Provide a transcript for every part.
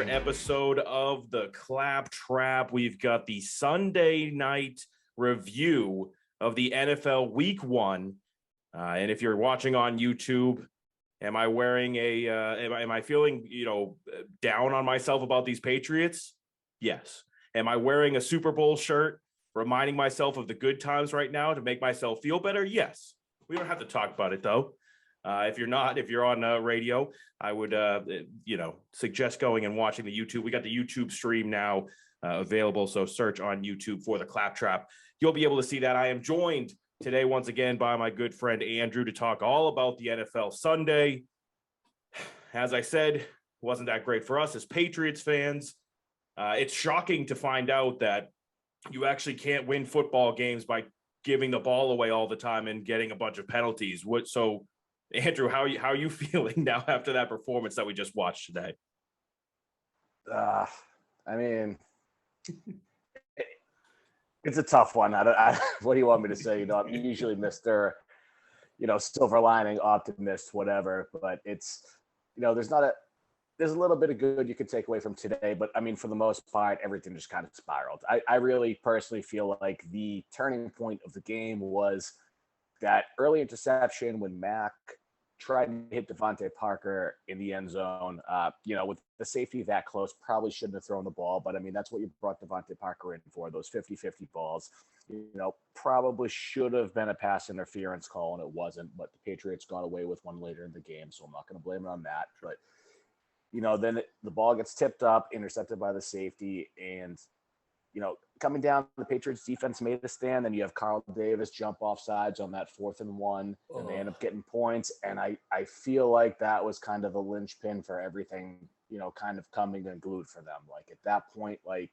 another episode of the Clapp Trap. We've got the Sunday night review of the NFL Week 1. And if you're watching on YouTube, am I wearing am I feeling, down on myself about these Patriots? Yes. Am I wearing a Super Bowl shirt, reminding myself of the good times right now to make myself feel better? Yes. We don't have to talk about it, though. If you're on radio, I would, suggest going and watching the YouTube. We got the YouTube stream now available, so search on YouTube for the Clapp Trap. You'll be able to see that. I am joined today once again by my good friend Andrew to talk all about the NFL Sunday. As I said, wasn't that great for us as Patriots fans. It's shocking to find out that you actually can't win football games by giving the ball away all the time and getting a bunch of penalties. So, Andrew, how are you feeling now after that performance that we just watched today? It's a tough one. What do you want me to say? I'm usually Mr. Silver lining optimist, whatever. But it's, there's a little bit of good you could take away from today. But for the most part, everything just kind of spiraled. I really personally feel like the turning point of the game was that early interception when Mack tried to hit Devontae Parker in the end zone. With the safety that close, probably shouldn't have thrown the ball. But that's what you brought Devontae Parker in for, those 50-50 balls. Probably should have been a pass interference call, and it wasn't. But the Patriots got away with one later in the game, so I'm not going to blame it on that. But then the ball gets tipped up, intercepted by the safety, and coming down, the Patriots defense made a stand. Then you have Karl Davis jump off sides on that 4th and 1, and they end up getting points. And I feel like that was kind of a linchpin for everything, kind of coming unglued for them. Like at that point, that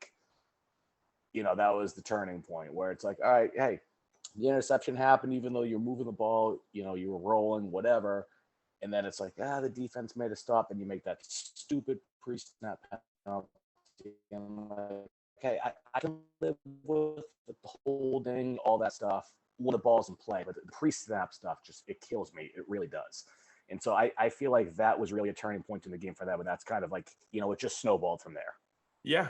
was the turning point where it's like, all right, hey, the interception happened, even though you're moving the ball, you were rolling, whatever. And then it's like, the defense made a stop, and you make that stupid pre-snap penalty. Okay, I can live with the holding, all that stuff when the ball's in play, but the pre-snap stuff it kills me. It really does. And so I feel like that was really a turning point in the game for them, and that's kind of like, it just snowballed from there. Yeah,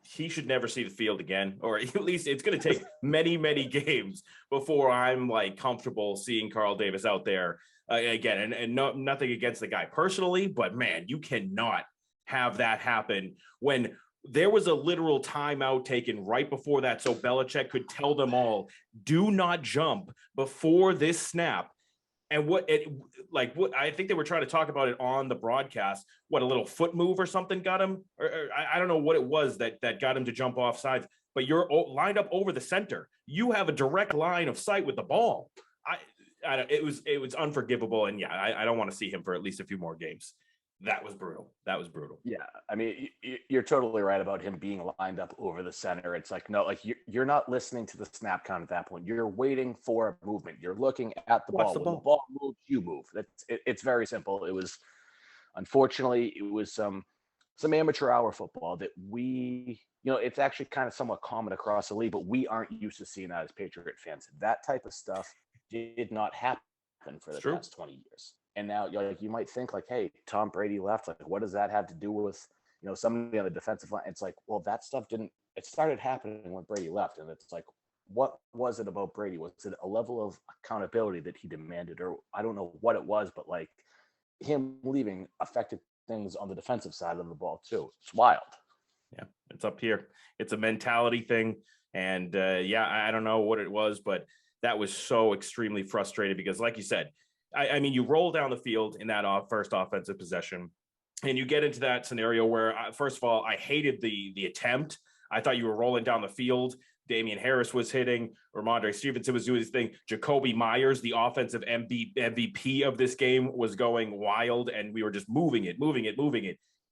he should never see the field again, or at least it's going to take many, many games before I'm comfortable seeing Karl Davis out there again. And nothing against the guy personally, but man, you cannot have that happen when there was a literal timeout taken right before that, so Belichick could tell them all, do not jump before this snap. And what I think they were trying to talk about it on the broadcast, a little foot move or something got him, or I don't know what it was that got him to jump off sides, but you're lined up over the center. You have a direct line of sight with the ball. It was unforgivable. And yeah, I don't want to see him for at least a few more games. That was brutal. Yeah. You're totally right about him being lined up over the center. It's like, no, you're not listening to the snap count at that point. You're waiting for a movement. You're looking at the ball. When the ball moves, you move. It's very simple. Unfortunately, it was some amateur hour football that it's actually kind of somewhat common across the league, but we aren't used to seeing that as Patriot fans. That type of stuff did not happen for the past 20 years. And now you might think hey, Tom Brady left. What does that have to do with, somebody on the defensive line? It's like, well, that stuff it started happening when Brady left. And it's like, what was it about Brady? Was it a level of accountability that he demanded? Or I don't know what it was, but him leaving affected things on the defensive side of the ball too. It's wild. Yeah, it's up here. It's a mentality thing. And I don't know what it was, but that was so extremely frustrating because like you said, you roll down the field in that first offensive possession, and you get into that scenario where, first of all, I hated the attempt. I thought you were rolling down the field. Damian Harris was hitting. Ramondre Stevenson was doing his thing. Jacoby Myers, the offensive MVP of this game, was going wild, and we were just moving it.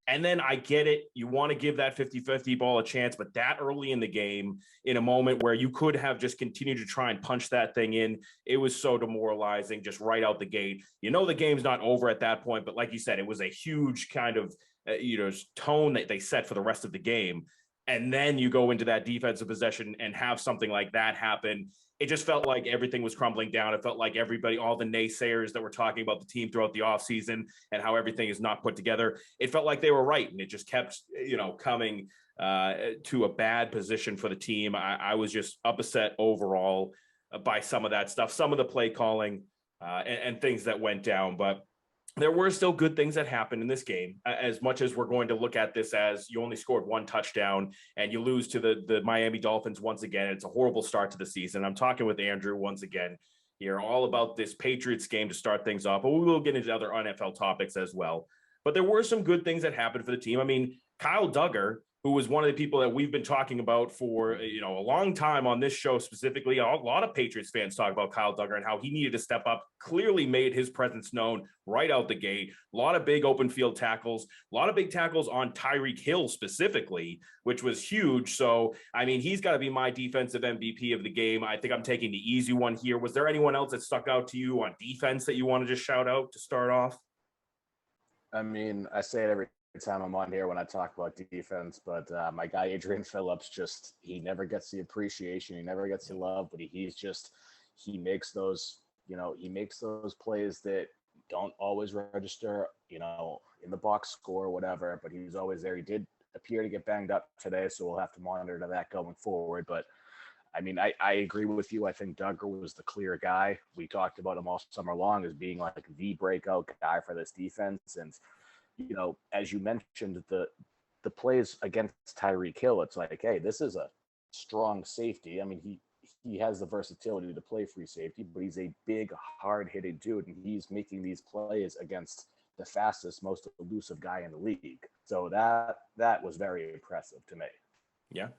And then I get it. You want to give that 50-50 ball a chance, but that early in the game, in a moment where you could have just continued to try and punch that thing in, it was so demoralizing just right out the gate. The game's not over at that point, but like you said, it was a huge kind of, tone that they set for the rest of the game. and then you go into that defensive possession and have something like that happen. It just felt like everything was crumbling down. It felt like everybody, all the naysayers that were talking about the team throughout the offseason and how everything is not put together, it felt like they were right. And it just kept, coming to a bad position for the team. I was just upset overall by some of that stuff, some of the play calling and things that went down. But there were still good things that happened in this game, as much as we're going to look at this as you only scored one touchdown and you lose to the Miami Dolphins once again. It's a horrible start to the season. I'm talking with Andrew once again here, all about this Patriots game to start things off, but we will get into other NFL topics as well. But there were some good things that happened for the team. I mean, Kyle Duggar, who was one of the people that we've been talking about for, a long time on this show specifically. A lot of Patriots fans talk about Kyle Duggar and how he needed to step up, clearly made his presence known right out the gate. A lot of big open field tackles, a lot of big tackles on Tyreek Hill specifically, which was huge. So, I mean, he's got to be my defensive MVP of the game. I think I'm taking the easy one here. Was there anyone else that stuck out to you on defense that you want to just shout out to start off? I mean, I say it every time I'm on here when I talk about defense, but my guy Adrian Phillips, he never gets the appreciation, he never gets the love, but he makes those plays that don't always register, in the box score or whatever, but he's always there. He did appear to get banged up today, so we'll have to monitor that going forward. But I mean, I agree with you. I think Duggar was the clear guy. We talked about him all summer long as being like the breakout guy for this defense. And as you mentioned, the plays against Tyreek Hill, it's like, hey, this is a strong safety. I mean, he has the versatility to play free safety, but he's a big, hard-hitting dude, and he's making these plays against the fastest, most elusive guy in the league. So that was very impressive to me. Yeah,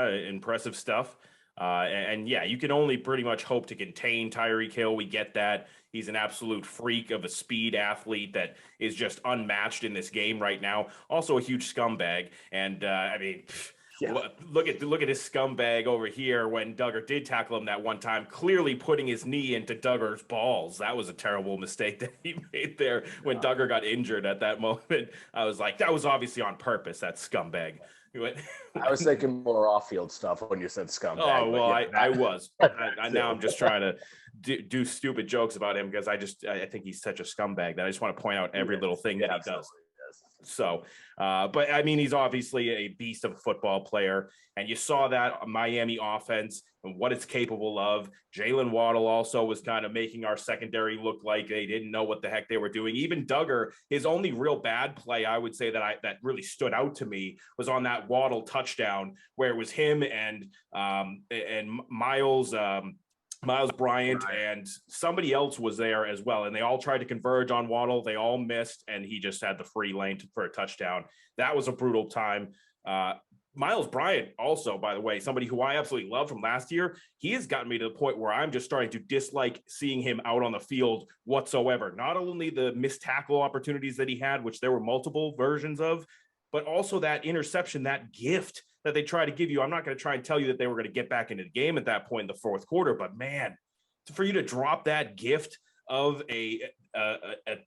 impressive stuff. And you can only pretty much hope to contain Tyreek Hill. We get that. He's an absolute freak of a speed athlete that is just unmatched in this game right now. Also a huge scumbag. And look at his scumbag over here when Duggar did tackle him that one time, clearly putting his knee into Duggar's balls. That was a terrible mistake that he made there when Duggar got injured at that moment. I was like, that was obviously on purpose, that scumbag. I was thinking more off-field stuff when you said scumbag. Oh, well, I was. Now I'm just trying to do stupid jokes about him because I think he's such a scumbag that I just want to point out every little thing that he does. So, but I mean, he's obviously a beast of a football player, and you saw that Miami offense and what it's capable of. Jalen Waddle also was kind of making our secondary look like they didn't know what the heck they were doing. Even Duggar, his only real bad play, I would say that really stood out to me was on that Waddle touchdown where it was him and Miles Bryant and somebody else was there as well. And they all tried to converge on Waddle. They all missed, and he just had the free lane for a touchdown. That was a brutal time. Miles Bryant also, by the way, somebody who I absolutely love from last year, he has gotten me to the point where I'm just starting to dislike seeing him out on the field whatsoever. Not only the missed tackle opportunities that he had, which there were multiple versions of, but also that interception, that gift that they try to give you. I'm not going to try and tell you that they were going to get back into the game at that point in the fourth quarter, but man, for you to drop that gift of a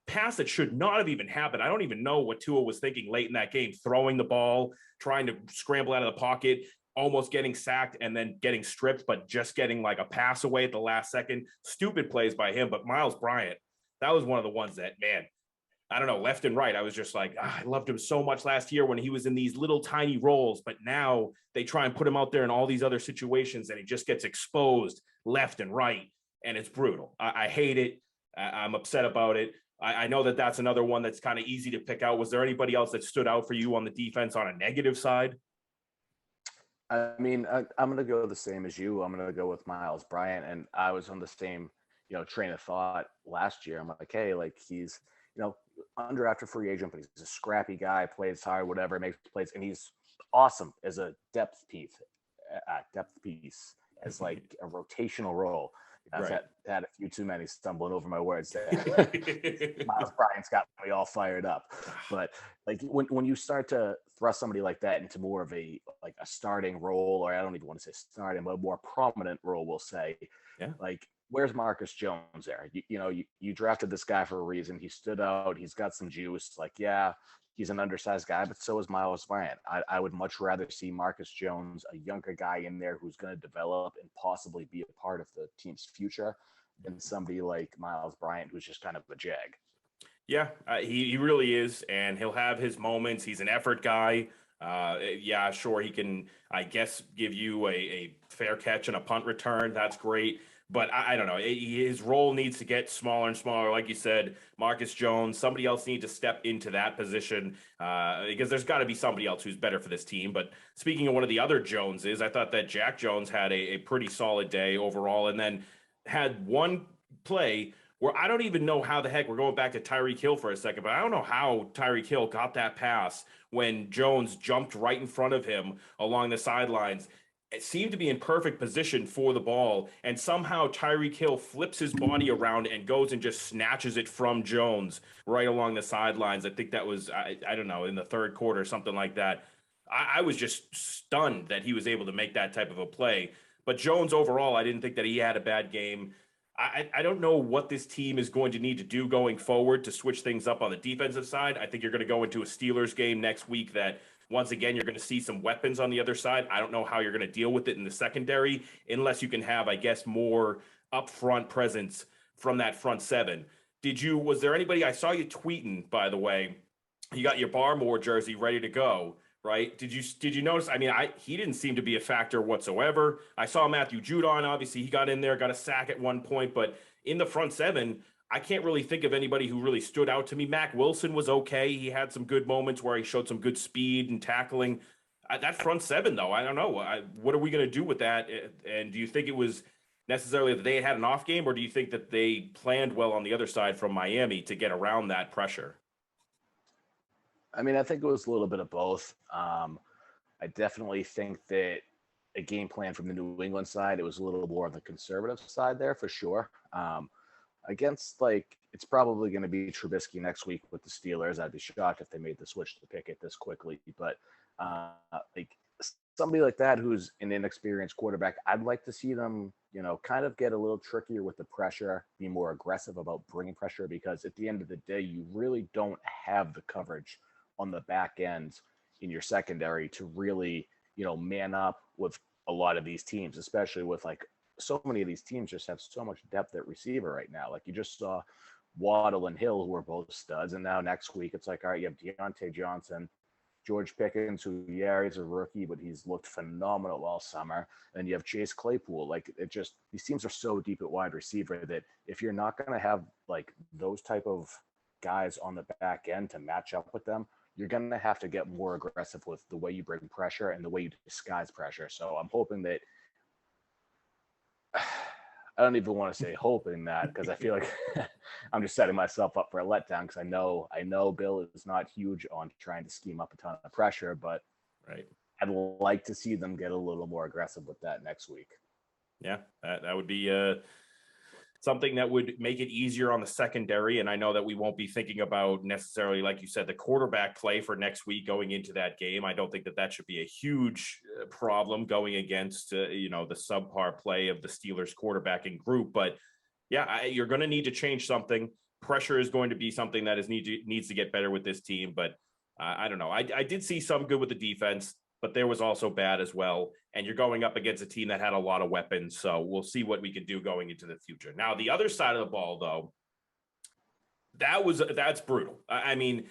pass that should not have even happened. I don't even know what Tua was thinking late in that game, throwing the ball, trying to scramble out of the pocket, almost getting sacked and then getting stripped, but just getting like a pass away at the last second. Stupid plays by him. But Miles Bryant, that was one of the ones that, man, I don't know, left and right. I was just like, I loved him so much last year when he was in these little tiny roles, but now they try and put him out there in all these other situations and he just gets exposed left and right. And it's brutal. I hate it. I'm upset about it. I know that that's another one that's kind of easy to pick out. Was there anybody else that stood out for you on the defense on a negative side? I mean, I'm going to go the same as you. I'm going to go with Miles Bryant. And I was on the same, train of thought last year. I'm like, hey, like he's, undrafted free agent, but he's a scrappy guy, plays hard, whatever, makes plays, and he's awesome as a depth piece, as like a rotational role. I've had a few too many stumbling over my words there. Miles Bryant's got me all fired up. But like when you start to thrust somebody like that into more of a starting role, or I don't even want to say starting, but a more prominent role, we'll say, like where's Marcus Jones there? You drafted this guy for a reason. He stood out. He's got some juice. Like, yeah, he's an undersized guy, but so is Miles Bryant. I would much rather see Marcus Jones, a younger guy in there who's going to develop and possibly be a part of the team's future, than somebody like Miles Bryant, who's just kind of a jag. Yeah, he really is, and he'll have his moments. He's an effort guy. Yeah, sure, he can, I guess, give you a fair catch and a punt return. That's great. But I don't know. His role needs to get smaller and smaller. Like you said, Marcus Jones, somebody else needs to step into that position because there's got to be somebody else who's better for this team. But speaking of one of the other Joneses, I thought that Jack Jones had a pretty solid day overall, and then had one play where I don't even know how the heck we're going back to Tyreek Hill for a second, but I don't know how Tyreek Hill got that pass when Jones jumped right in front of him along the sidelines. It seemed to be in perfect position for the ball, and somehow Tyreek Hill flips his body around and goes and just snatches it from Jones right along the sidelines. I think that was, I don't know, in the third quarter, something like that. I was just stunned that he was able to make that type of a play. But Jones overall, I didn't think that he had a bad game. I don't know what this team is going to need to do going forward to switch things up on the defensive side. I think you're going to go into a Steelers game next week that, once again, you're going to see some weapons on the other side. I don't know how you're going to deal with it in the secondary unless you can have, I guess, more upfront presence from that front seven. Was there anybody, I saw you tweeting, by the way, you got your Barmore jersey ready to go, right? Did you notice? I mean, he didn't seem to be a factor whatsoever. I saw Matthew Judon. Obviously, he got in there, got a sack at one point, but in the front seven, I can't really think of anybody who really stood out to me. Mac Wilson was okay. He had some good moments where he showed some good speed and tackling. That front seven, though, I don't know. What are we going to do with that? And do you think it was necessarily that they had an off game, or do you think that they planned well on the other side from Miami to get around that pressure? I mean, I think it was a little bit of both. I definitely think that a game plan from the New England side, it was a little more on the conservative side there for sure. Against, like, it's probably going to be Trubisky next week with the Steelers. I'd be shocked if they made the switch to Pickett this quickly. But like somebody like that who's an inexperienced quarterback, I'd like to see them, kind of get a little trickier with the pressure, be more aggressive about bringing pressure, because at the end of the day, you really don't have the coverage on the back end in your secondary to really, man up with a lot of these teams, especially with, like, so many of these teams just have so much depth at receiver right now. Like, you just saw Waddle and Hill, who are both studs. And now next week, it's like, all right, you have Deontay Johnson, George Pickens, who, yeah, he's a rookie, but he's looked phenomenal all summer. And you have Chase Claypool. Like, these teams are so deep at wide receiver that if you're not going to have, like, those type of guys on the back end to match up with them, you're going to have to get more aggressive with the way you bring pressure and the way you disguise pressure. So I'm hoping that I don't even want to say hoping that, because I feel like I'm just setting myself up for a letdown, because I know Bill is not huge on trying to scheme up a ton of pressure, but right, I'd like to see them get a little more aggressive with that next week. Yeah, that would be something that would make it easier on the secondary. And I know that we won't be thinking about necessarily, like you said, the quarterback play for next week going into that game. I don't think that should be a huge problem going against, the subpar play of the Steelers quarterbacking group. But yeah, you're going to need to change something. Pressure is going to be something that needs to get better with this team. But I don't know. I did see some good with the defense, but there was also bad as well. And you're going up against a team that had a lot of weapons. So we'll see what we can do going into the future. Now, the other side of the ball, though, that's brutal. I mean,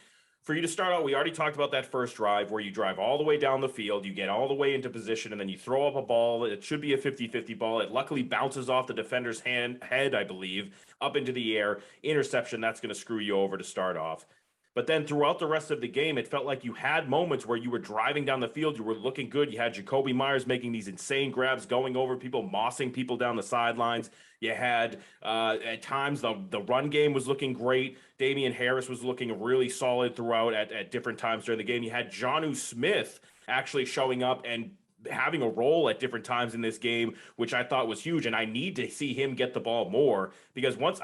for you to start out, we already talked about that first drive where you drive all the way down the field, you get all the way into position, and then you throw up a ball. It should be a 50-50 ball. It luckily bounces off the defender's head, I believe, up into the air. Interception, that's going to screw you over to start off. But then throughout the rest of the game, it felt like you had moments where you were driving down the field, you were looking good. You had Jacoby Myers making these insane grabs, going over people, mossing people down the sidelines. You had, at times, the run game was looking great. Damian Harris was looking really solid throughout at different times during the game. You had Jonnu Smith actually showing up and having a role at different times in this game, which I thought was huge. And I need to see him get the ball more, because once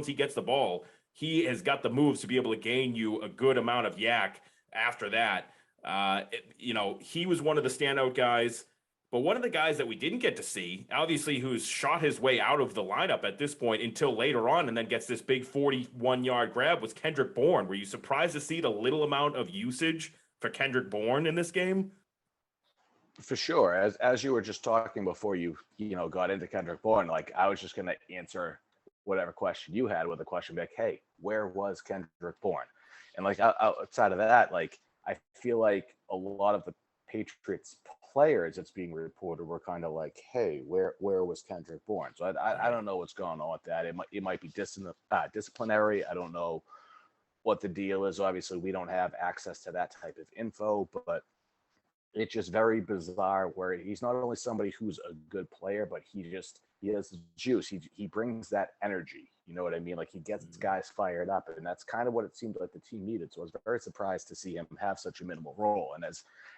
he gets the ball, he has got the moves to be able to gain you a good amount of yak after that. He was one of the standout guys. But one of the guys that we didn't get to see, obviously, who's shot his way out of the lineup at this point until later on and then gets this big 41-yard grab, was Kendrick Bourne. Were you surprised to see the little amount of usage for Kendrick Bourne in this game? For sure. As you were just talking before you got into Kendrick Bourne, like I was just gonna answer whatever question you had with a question like, hey, where was Kendrick Bourne? And like outside of that, like I feel like a lot of the Patriots players that's being reported were kind of like, hey, where was Kendrick Bourne? So I don't know what's going on with that. It might be disciplinary. I don't know what the deal is. Obviously, we don't have access to that type of info, but it's just very bizarre where he's not only somebody who's a good player, but he has the juice. He brings that energy. You know what I mean? Like he gets guys fired up, and that's kind of what it seemed like the team needed. So I was very surprised to see him have such a minimal role. And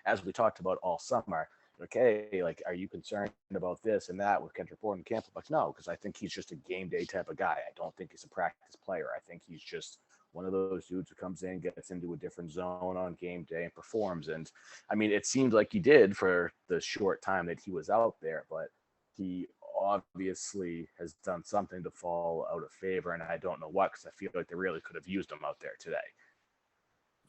as we talked about all summer, okay, like are you concerned about this and that with Kendrick Bourne in camp? Like no, because I think he's just a game day type of guy. I don't think he's a practice player. I think he's just one of those dudes who comes in, gets into a different zone on game day and performs. And I mean, it seemed like he did for the short time that he was out there, but he obviously has done something to fall out of favor. And I don't know what, because I feel like they really could have used him out there today.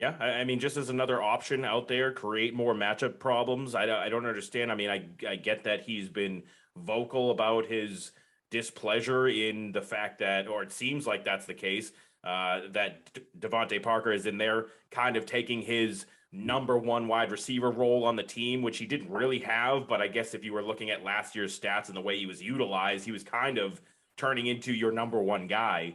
Yeah, I mean, just as another option out there, create more matchup problems. I don't understand. I mean, I get that he's been vocal about his displeasure in the fact that, or it seems like that's the case, that Devontae Parker is in there kind of taking his number one wide receiver role on the team, which he didn't really have. But I guess if you were looking at last year's stats and the way he was utilized, he was kind of turning into your number one guy.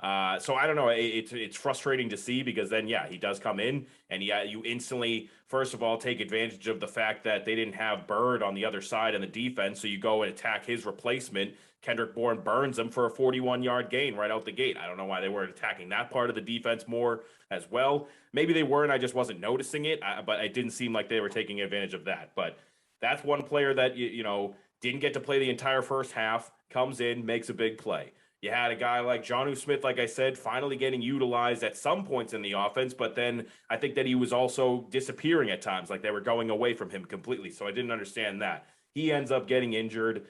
So I don't know. It's frustrating to see because then, yeah, he does come in and you instantly, first of all, take advantage of the fact that they didn't have Bird on the other side in the defense. So you go and attack his replacement. Kendrick Bourne burns him for a 41-yard gain right out the gate. I don't know why they weren't attacking that part of the defense more as well. Maybe they weren't. I just wasn't noticing it, but it didn't seem like they were taking advantage of that. But that's one player that, didn't get to play the entire first half, comes in, makes a big play. You had a guy like Jonnu Smith, like I said, finally getting utilized at some points in the offense, but then I think that he was also disappearing at times, like they were going away from him completely. So I didn't understand that. He ends up getting injured,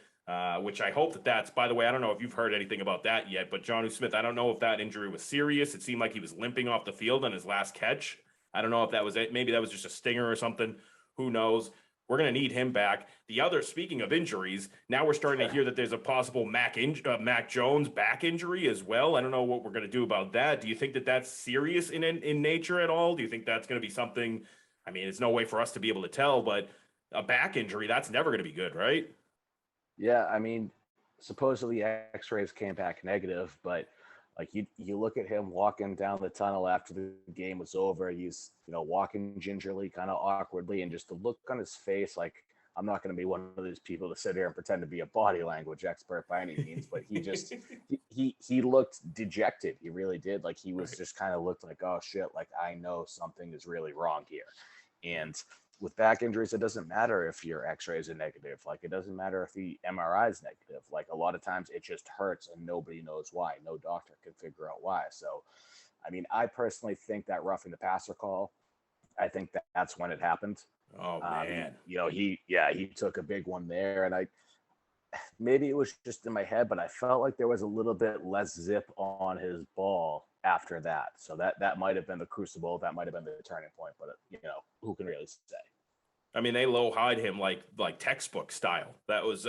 which I hope that's, by the way, I don't know if you've heard anything about that yet, but Jonnu Smith, I don't know if that injury was serious. It seemed like he was limping off the field on his last catch. I don't know if that was it. Maybe that was just a stinger or something. Who knows? We're going to need him back. The other, speaking of injuries, now we're starting to hear that there's a possible Mac Jones back injury as well. I don't know what we're going to do about that. Do you think that that's serious in nature at all? Do you think that's going to be something? I mean, it's no way for us to be able to tell, but a back injury, that's never going to be good, right? Yeah, I mean, supposedly X-rays came back negative, but like you look at him walking down the tunnel after the game was over. He's walking gingerly, kind of awkwardly, and just the look on his face. Like I'm not going to be one of those people to sit here and pretend to be a body language expert by any means, but he just he looked dejected. He really did. Like he was just kind of looked like, oh shit, like I know something is really wrong here. And with back injuries, it doesn't matter if your x-rays are negative. Like it doesn't matter if the MRI is negative. Like a lot of times it just hurts and nobody knows why. No doctor can figure out why. So, I mean, I personally think that roughing the passer call, I think that's when it happened. Oh man. He took a big one there, and maybe it was just in my head, but I felt like there was a little bit less zip on his ball after that. So that might have been the crucible. That might have been the turning point, but who can really say? I mean, they low-hide him like textbook style. That was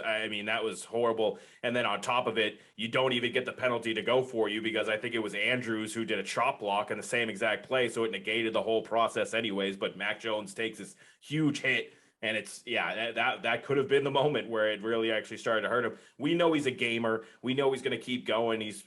horrible. And then on top of it, you don't even get the penalty to go for you because I think it was Andrews who did a chop block in the same exact play, so it negated the whole process anyways. But Mac Jones takes this huge hit, and that could have been the moment where it really actually started to hurt him. We know he's a gamer. We know he's going to keep going. He's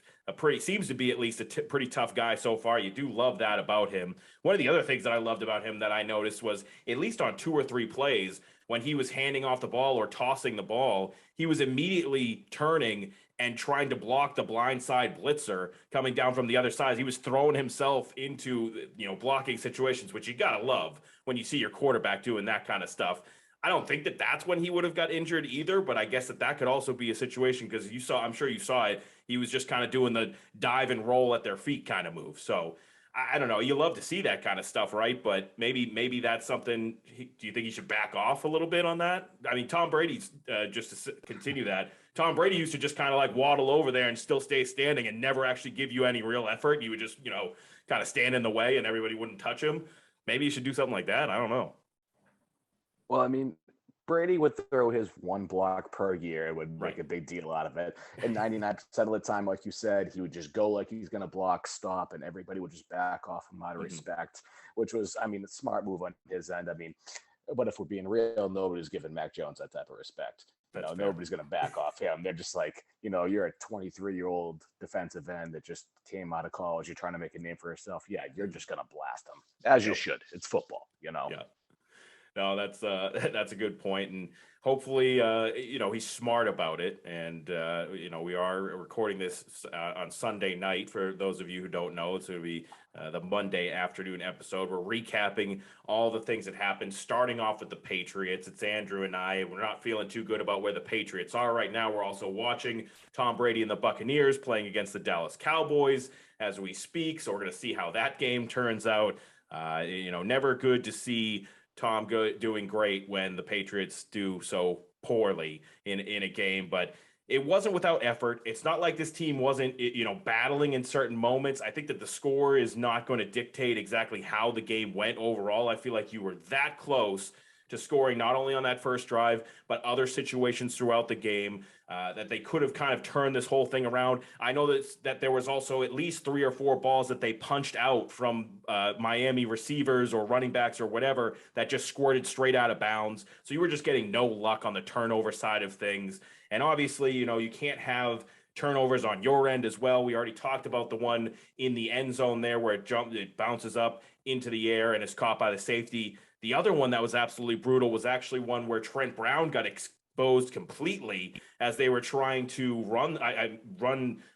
seems to be at least a pretty tough guy so far. You do love that about him. One of the other things that I loved about him that I noticed was at least on 2 or 3 plays when he was handing off the ball or tossing the ball, he was immediately turning and trying to block the blindside blitzer coming down from the other side. He was throwing himself into, blocking situations, which you got to love when you see your quarterback doing that kind of stuff. I don't think that that's when he would have got injured either, but I guess that could also be a situation because I'm sure you saw it. He was just kind of doing the dive and roll at their feet kind of move. So I don't know. You love to see that kind of stuff, right? But maybe that's something. Do you think he should back off a little bit on that? I mean, Tom Brady's just to continue that. Tom Brady used to just kind of like waddle over there and still stay standing and never actually give you any real effort. You would just kind of stand in the way and everybody wouldn't touch him. Maybe you should do something like that. I don't know. Well, I mean, Brady would throw his one block per year and would make Right. a big deal out of it. And 99% of the time, like you said, he would just go like he's going to block, stop, and everybody would just back off him out of Mhm. respect, which was, I mean, a smart move on his end. I mean, but if we're being real, nobody's giving Mac Jones that type of respect. That's fair. Nobody's going to back off him. They're just like, you're a 23-year-old defensive end that just came out of college. You're trying to make a name for yourself. Yeah, you're just going to blast them, as you Yep. should. It's football. Yeah. No, that's that's a good point, and hopefully, he's smart about it. And we are recording this on Sunday night. For those of you who don't know, it's going to be the Monday afternoon episode. We're recapping all the things that happened, starting off with the Patriots. It's Andrew and I. We're not feeling too good about where the Patriots are right now. We're also watching Tom Brady and the Buccaneers playing against the Dallas Cowboys as we speak. So we're going to see how that game turns out. Never good to see Tom doing great when the Patriots do so poorly in a game, but it wasn't without effort. It's not like this team wasn't, battling in certain moments. I think that the score is not going to dictate exactly how the game went overall. I feel like you were that close to scoring not only on that first drive, but other situations throughout the game that they could have kind of turned this whole thing around. I know that there was also at least 3 or 4 balls that they punched out from Miami receivers or running backs or whatever that just squirted straight out of bounds. So you were just getting no luck on the turnover side of things. And obviously, you can't have turnovers on your end as well. We already talked about the one in the end zone there where it bounces up into the air and is caught by the safety. The other one that was absolutely brutal was actually one where Trent Brown got exposed completely as they were trying to run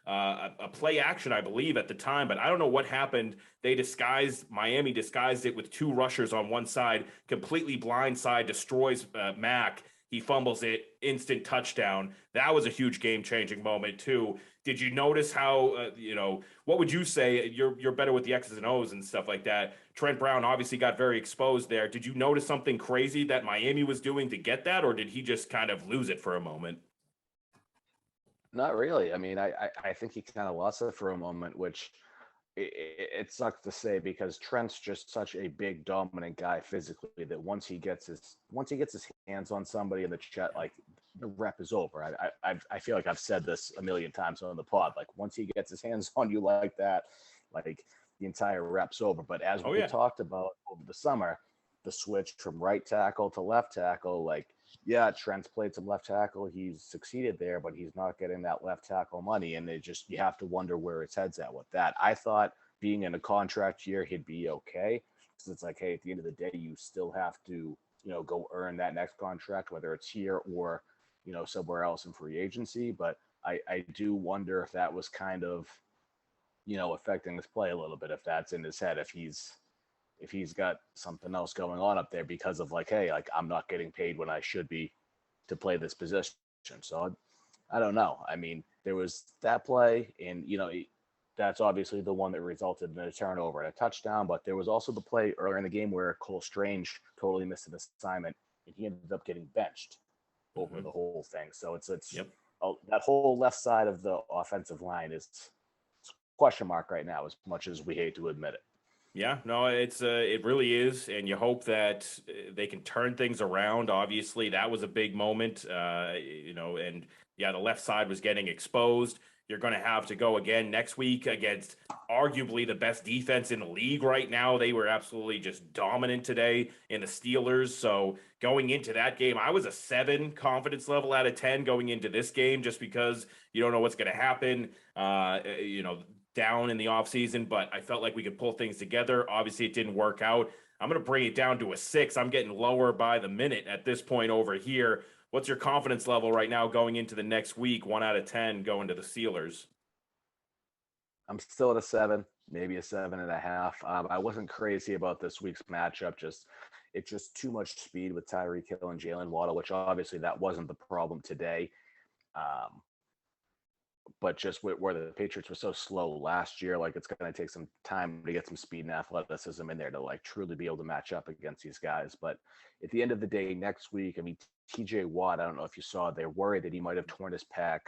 a play action, I believe, at the time, but I don't know what happened. Miami disguised it with 2 rushers on one side, completely blindside, destroys Mac. He fumbles it, instant touchdown. That was a huge game-changing moment too. Did you notice how what would you say? You're better with the X's and O's and stuff like that. Trent Brown obviously got very exposed there. Did you notice something crazy that Miami was doing to get that, or did he just kind of lose it for a moment? Not really. I mean, I think he kind of lost it for a moment, which it sucks to say because Trent's just such a big, dominant guy physically that once he gets his hands on somebody in the chat, like the rep is over. I feel like I've said this a million times on the pod. Like once he gets his hands on you like that, like the entire rep's over. But as Oh we yeah. talked about over the summer, the switch from right tackle to left tackle, like yeah, Trent's played some left tackle. He's succeeded there, but he's not getting that left tackle money. And you have to wonder where his head's at with that. I thought being in a contract year, he'd be okay. Because it's like, hey, at the end of the day, you still have to, go earn that next contract, whether it's here or, somewhere else in free agency. But I do wonder if that was kind of, affecting his play a little bit, if that's in his head, if he's got something else going on up there because of like, hey, like I'm not getting paid when I should be to play this position. So I don't know. I mean, there was that play, and that's obviously the one that resulted in a turnover and a touchdown. But there was also the play earlier in the game where Cole Strange totally missed an assignment, and he ended up getting benched over Mm-hmm. the whole thing. So it's Yep. that whole left side of the offensive line is question mark right now, as much as we hate to admit it. Yeah, no, it really is, and you hope that they can turn things around. Obviously, that was a big moment, and yeah, the left side was getting exposed. You're going to have to go again next week against arguably the best defense in the league right now. They were absolutely just dominant today in the Steelers. So going into that game, I was a 7 confidence level out of 10 going into this game, just because you don't know what's going to happen. Down in the offseason, but I felt like we could pull things together. Obviously, it didn't work out. I'm going to bring it down to a 6. I'm getting lower by the minute at this point over here. What's your confidence level right now going into the next week? 1 out of 10 going to the Steelers. I'm still at a 7, maybe a 7.5. I wasn't crazy about this week's matchup. It's just too much speed with Tyreek Hill and Jalen Waddle, which obviously that wasn't the problem today. Um, but just where the Patriots were so slow last year, like it's going to take some time to get some speed and athleticism in there to like truly be able to match up against these guys. But at the end of the day, next week, I mean, TJ Watt, I don't know if you saw, they're worried that he might have torn his pec.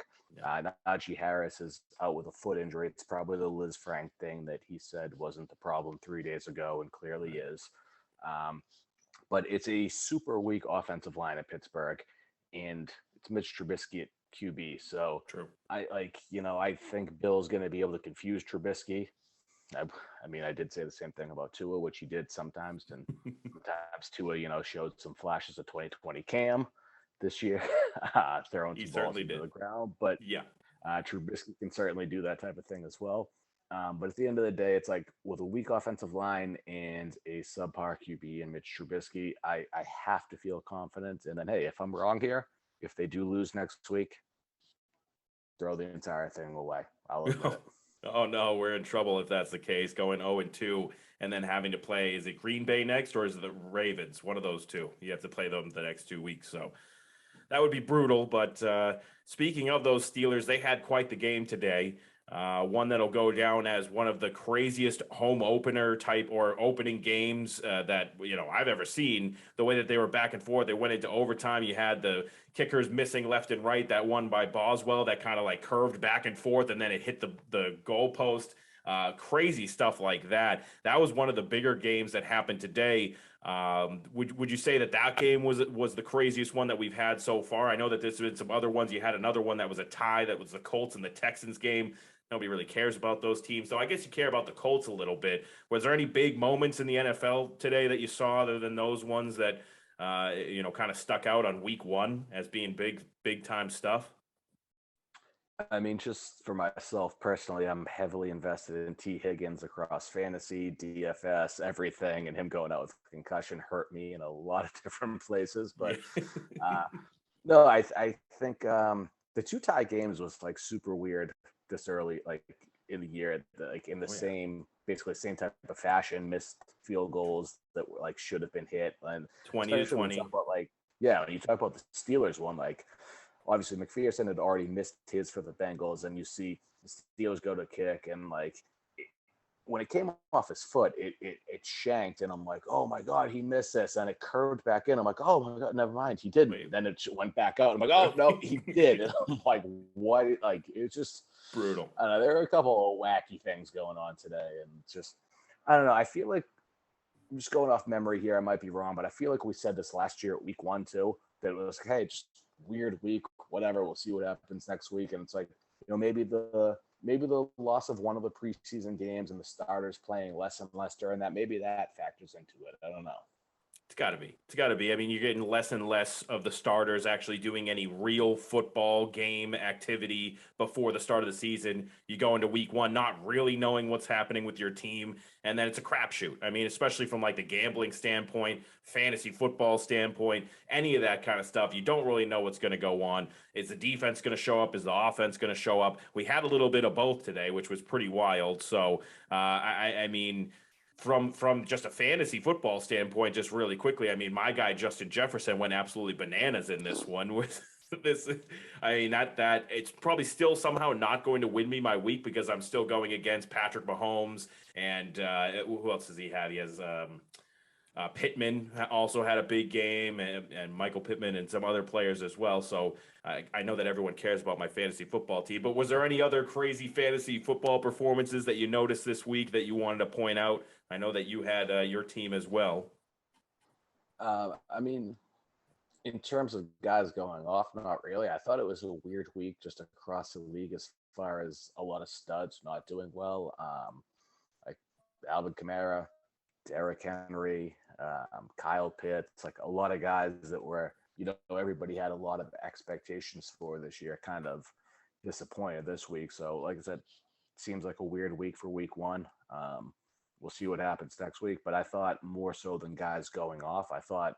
Najee Harris is out with a foot injury. It's probably the Liz Frank thing that he said wasn't the problem 3 days ago and clearly is. But it's a super weak offensive line at Pittsburgh, and it's Mitch Trubisky at QB. So True. I think Bill's going to be able to confuse Trubisky. I mean, I did say the same thing about Tua, which he did sometimes, and sometimes Tua, showed some flashes of 2020 Cam this year, throwing He some balls certainly into did. the ground. But Yeah. Trubisky can certainly do that type of thing as well. But at the end of the day, it's like with a weak offensive line and a subpar QB and Mitch Trubisky, I have to feel confident. And then, hey, if I'm wrong here, if they do lose next week, throw the entire thing away. I'll admit it. Oh no, we're in trouble if that's the case. Going 0-2 and then having to play, is it Green Bay next or is it the Ravens? One of those two. You have to play them the next 2 weeks. So that would be brutal. But speaking of those Steelers, they had quite the game today. One that'll go down as one of the craziest home opener type or opening games that I've ever seen. The way that they were back and forth, they went into overtime. You had the kickers missing left and right. That one by Boswell that kind of like curved back and forth, and then it hit the goalpost. Crazy stuff like that. That was one of the bigger games that happened today. Would you say that game was the craziest one that we've had so far? I know that there's been some other ones. You had another one that was a tie. That was the Colts and the Texans game. Nobody really cares about those teams. So I guess you care about the Colts a little bit. Was there any big moments in the NFL today that you saw other than those ones that, kind of stuck out on week one as being big time stuff? I mean, just for myself personally, I'm heavily invested in T. Higgins across fantasy, DFS, everything, and him going out with concussion hurt me in a lot of different places. But Yeah. no, I think the two tie games was like super weird this early, like in the year, like in the basically same type of fashion, missed field goals that were like should have been hit, and 20 to especially when you 20. talk about when you talk about the Steelers one, like obviously McPherson had already missed his for the Bengals, and you see the Steelers go to kick, and like when it came off his foot, it shanked, and I'm like, oh my god, he missed this, and it curved back in. I'm like, oh my god, never mind, he didn't. Wait. Then it went back out. I'm like, oh no, he did. And I'm like, what? Like it's just Brutal. I don't know. There were a couple of wacky things going on today, and just I don't know. I feel like I'm just going off memory here. I might be wrong, but I feel like we said this last year at week 1 too. That it was like, hey, just weird week, whatever. We'll see what happens next week, and it's like maybe the loss of one of the preseason games and the starters playing less and less during that, maybe that factors into it. I don't know. It's got to be. It's got to be. I mean, you're getting less and less of the starters actually doing any real football game activity before the start of the season. You go into week one not really knowing what's happening with your team, and then it's a crapshoot. I mean, especially from like the gambling standpoint, fantasy football standpoint, any of that kind of stuff. You don't really know what's going to go on. Is the defense going to show up? Is the offense going to show up? We had a little bit of both today, which was pretty wild. So, I mean, from just a fantasy football standpoint, just really quickly, I mean, my guy Justin Jefferson went absolutely bananas in this one with this. I mean, that it's probably still somehow not going to win me my week because I'm still going against Patrick Mahomes and who else does he have? He has Pittman also had a big game, and Michael Pittman and some other players as well. So I know that everyone cares about my fantasy football team, but was there any other crazy fantasy football performances that you noticed this week that you wanted to point out? I know that you had your team as well. I mean, in terms of guys going off, not really. I thought it was a weird week just across the league as far as a lot of studs not doing well. Like Alvin Kamara, Derrick Henry, Kyle Pitts, like a lot of guys that were, everybody had a lot of expectations for this year, kind of disappointed this week. So, like I said, seems like a weird week for week one. We'll see what happens next week. But I thought more so than guys going off, I thought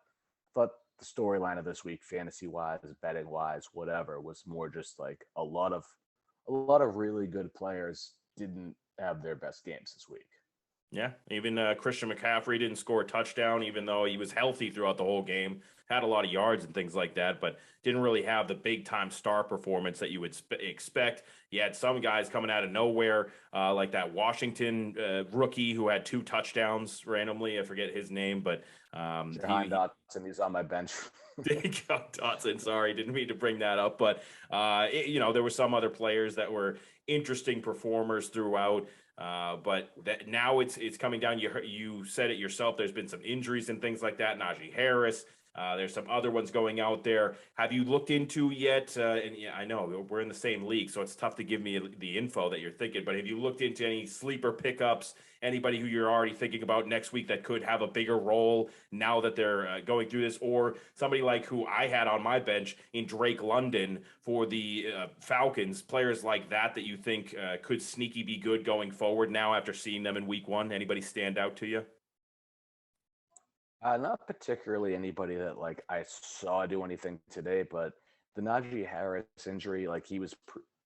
the storyline of this week, fantasy wise, betting wise, whatever, was more just like a lot of really good players didn't have their best games this week. Yeah, even Christian McCaffrey didn't score a touchdown, even though he was healthy throughout the whole game, had a lot of yards and things like that, but didn't really have the big time star performance that you would expect. You had some guys coming out of nowhere, like that Washington rookie who had 2 touchdowns randomly. I forget his name, but Jahan Dotson, he's on my bench. Dotson, sorry, didn't mean to bring that up, but there were some other players that were interesting performers throughout. But that now it's coming down. You said it yourself. There's been some injuries and things like that. Najee Harris. There's some other ones going out there. Have you looked into yet? And yeah, I know we're in the same league, so it's tough to give me the info that you're thinking. But have you looked into any sleeper pickups? Anybody who you're already thinking about next week that could have a bigger role now that they're going through this, or somebody like who I had on my bench in Drake London for the Falcons, players like that you think could sneaky be good going forward now after seeing them in week 1? Anybody stand out to you? Not particularly anybody that like I saw do anything today, but the Najee Harris injury, like he was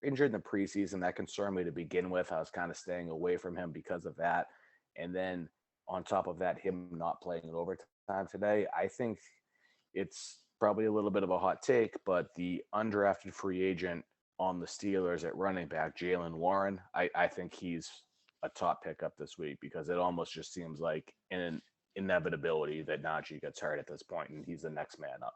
injured in the preseason, that concerned me to begin with. I was kind of staying away from him because of that, and then on top of that, him not playing in overtime today, I think it's probably a little bit of a hot take, but the undrafted free agent on the Steelers at running back, Jalen Warren, I think he's a top pickup this week because it almost just seems like an inevitability that Najee gets hurt at this point and he's the next man up.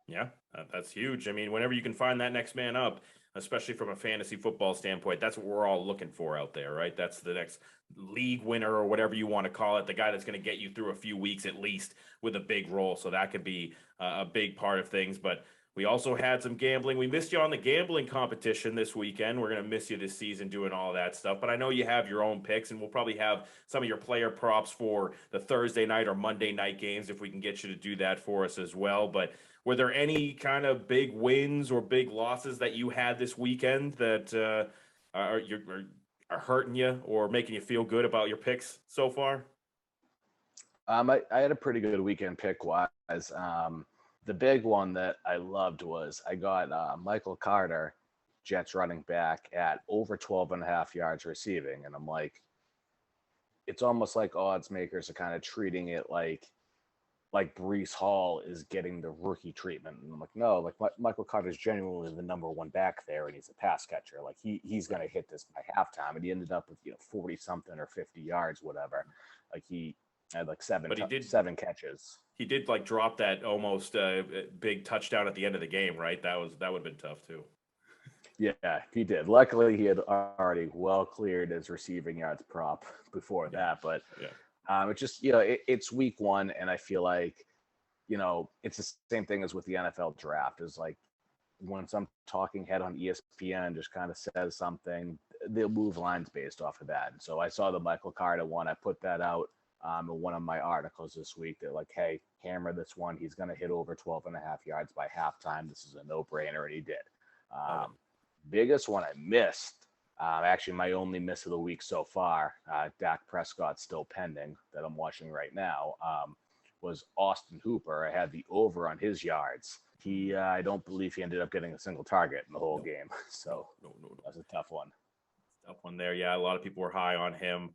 Yeah, that's huge. I mean, whenever you can find that next man up, especially from a fantasy football standpoint, that's what we're all looking for out there, right? That's the next league winner or whatever you want to call it, the guy that's going to get you through a few weeks at least with a big role. So that could be a big part of things. But we also had some gambling. We missed you on the gambling competition this weekend. We're going to miss you this season doing all that stuff. But I know you have your own picks, and we'll probably have some of your player props for the Thursday night or Monday night games if we can get you to do that for us as well. But were there any kind of big wins or big losses that you had this weekend that are hurting you or making you feel good about your picks so far? I had a pretty good weekend pick wise. The big one that I loved was I got Michael Carter, Jets running back, at over 12 and a half yards receiving. And I'm like, it's almost like odds makers are kind of treating it like Brees Hall is getting the rookie treatment. And I'm like, no, like Michael Carter is genuinely the number one back there, and he's a pass catcher. Like he's going to hit this by halftime. And he ended up with 40 something or 50 yards, whatever. Like he had like seven catches. He did like drop that almost big touchdown at the end of the game, right? That would have been tough too. Yeah, he did. Luckily, he had already well cleared his receiving yards prop before that. But it's just it's week 1, and I feel like it's the same thing as with the NFL draft. Is like when some talking head on ESPN just kind of says something, they'll move lines based off of that. And so I saw the Michael Carter one. I put that out in one of my articles this week. They're like, hey, hammer this one. He's going to hit over 12 and a half yards by halftime. This is a no-brainer, and he did. Biggest one I missed, actually my only miss of the week so far, Dak Prescott still pending that I'm watching right now, was Austin Hooper. I had the over on his yards. I don't believe he ended up getting a single target in the whole game. So no. That's a tough one. Tough one there. Yeah, a lot of people were high on him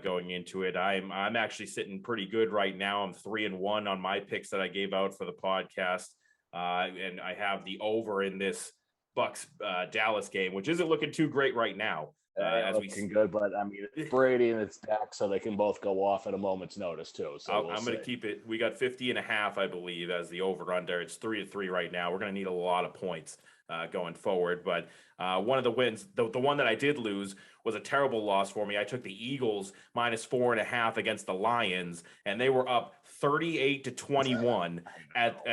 going into it. I'm actually sitting pretty good right now. I'm 3-1 on my picks that I gave out for the podcast, and I have the over in this Bucks Dallas game, which isn't looking too great right now. As looking good, but I mean, it's Brady and it's Dak, so they can both go off at a moment's notice too. So I'm going to keep it. We got 50.5, I believe, as the over under. It's 3-3 right now. We're going to need a lot of points going forward. But one of the wins, the one that I did lose, was a terrible loss for me. I took the Eagles -4.5 against the Lions, and they were up 38-21 at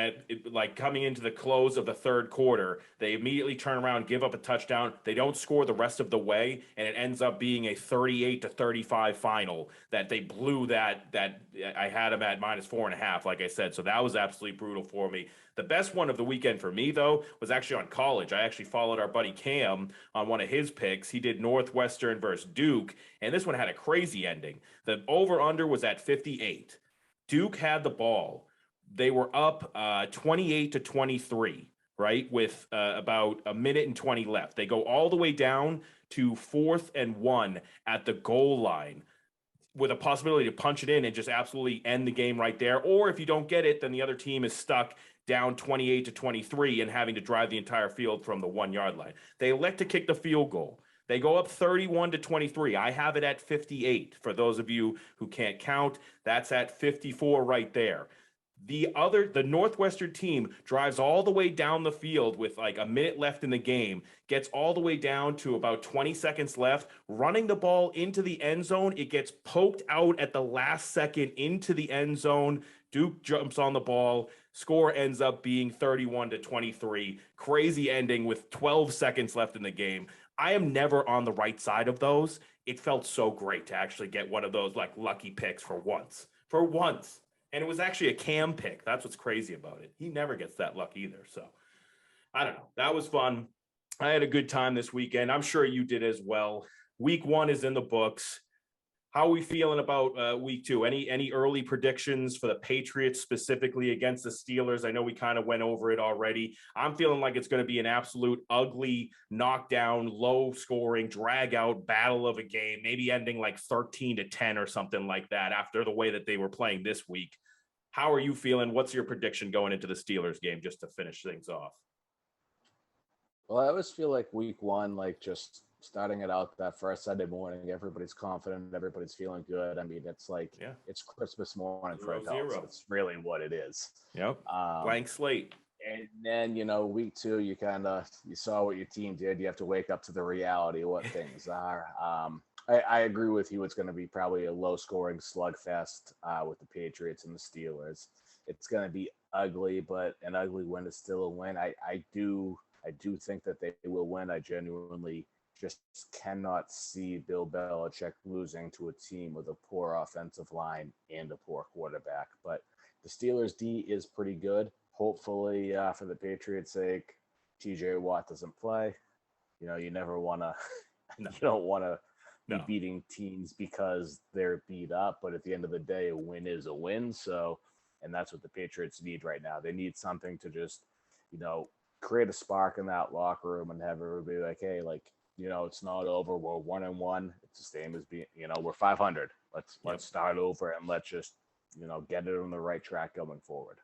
like coming into the close of the third quarter. They immediately turn around, give up a touchdown. They don't score the rest of the way, and it ends up being a 38-35 final that they blew that I had them at -4.5, like I said. So that was absolutely brutal for me. The best one of the weekend for me, though, was actually on college. I actually followed our buddy Cam on one of his picks. He did Northwestern versus Duke, and this one had a crazy ending. The over-under was at 58. Duke had the ball. They were up 28-23, right, with about a minute and 20 left. They go all the way down to 4th and 1 at the goal line. with a possibility to punch it in and just absolutely end the game right there. Or if you don't get it, then the other team is stuck down 28-23 and having to drive the entire field from the 1 yard line. They elect to kick the field goal. They go up 31-23. I have it at 58. For those of you who can't count, that's at 54 right there. The Northwestern team drives all the way down the field with like a minute left in the game, gets all the way down to about 20 seconds left, running the ball into the end zone. It gets poked out at the last second into the end zone. Duke jumps on the ball. Score ends up being 31-23. Crazy ending with 12 seconds left in the game. I am never on the right side of those. It felt so great to actually get one of those like lucky picks for once. For once. And it was actually a Cam pick. That's what's crazy about it. He never gets that luck either. So I don't know. That was fun. I had a good time this weekend. I'm sure you did as well. Week 1 is in the books. How are we feeling about week 2? Any early predictions for the Patriots specifically against the Steelers? I know we kind of went over it already. I'm feeling like it's going to be an absolute ugly, knockdown, low scoring, drag out battle of a game, maybe ending like 13-10 or something like that after the way that they were playing this week. How are you feeling? What's your prediction going into the Steelers game just to finish things off? Well, I always feel like week 1, like just starting it out that first Sunday morning, everybody's confident, everybody's feeling good. I mean, it's like it's Christmas morning for adults. It's really what it is. Yep. Blank slate. And then, week 2, you saw what your team did. You have to wake up to the reality of what things are. I agree with you. It's going to be probably a low scoring slugfest with the Patriots and the Steelers. It's going to be ugly, but an ugly win is still a win. I do think that they will win. I genuinely just cannot see Bill Belichick losing to a team with a poor offensive line and a poor quarterback. But the Steelers' D is pretty good. Hopefully, for the Patriots' sake, TJ Watt doesn't play. You never want to. You don't want to be beating teams because they're beat up. But at the end of the day, a win is a win. So, and that's what the Patriots need right now. They need something to just, create a spark in that locker room and have everybody like, hey, like, it's not over. We're 1-1. It's the same as being, we're 500. Let's start over and let's just, get it on the right track going forward.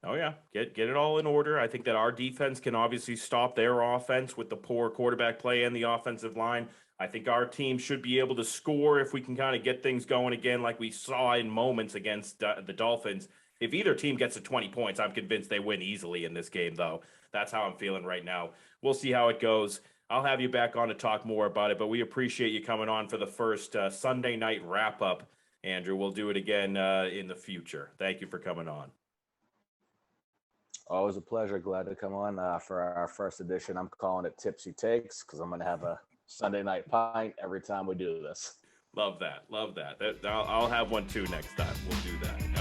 Oh yeah, get it all in order. I think that our defense can obviously stop their offense with the poor quarterback play and the offensive line. I think our team should be able to score if we can kind of get things going again, like we saw in moments against the Dolphins. If either team gets to 20 points, I'm convinced they win easily in this game, though. That's how I'm feeling right now. We'll see how it goes. I'll have you back on to talk more about it, but we appreciate you coming on for the first Sunday night wrap-up, Andrew. We'll do it again in the future. Thank you for coming on. Always a pleasure. Glad to come on for our first edition. I'm calling it Tipsy Takes because I'm going to have a Sunday night pint every time we do this. Love that. Love that. I'll have one too next time. We'll do that.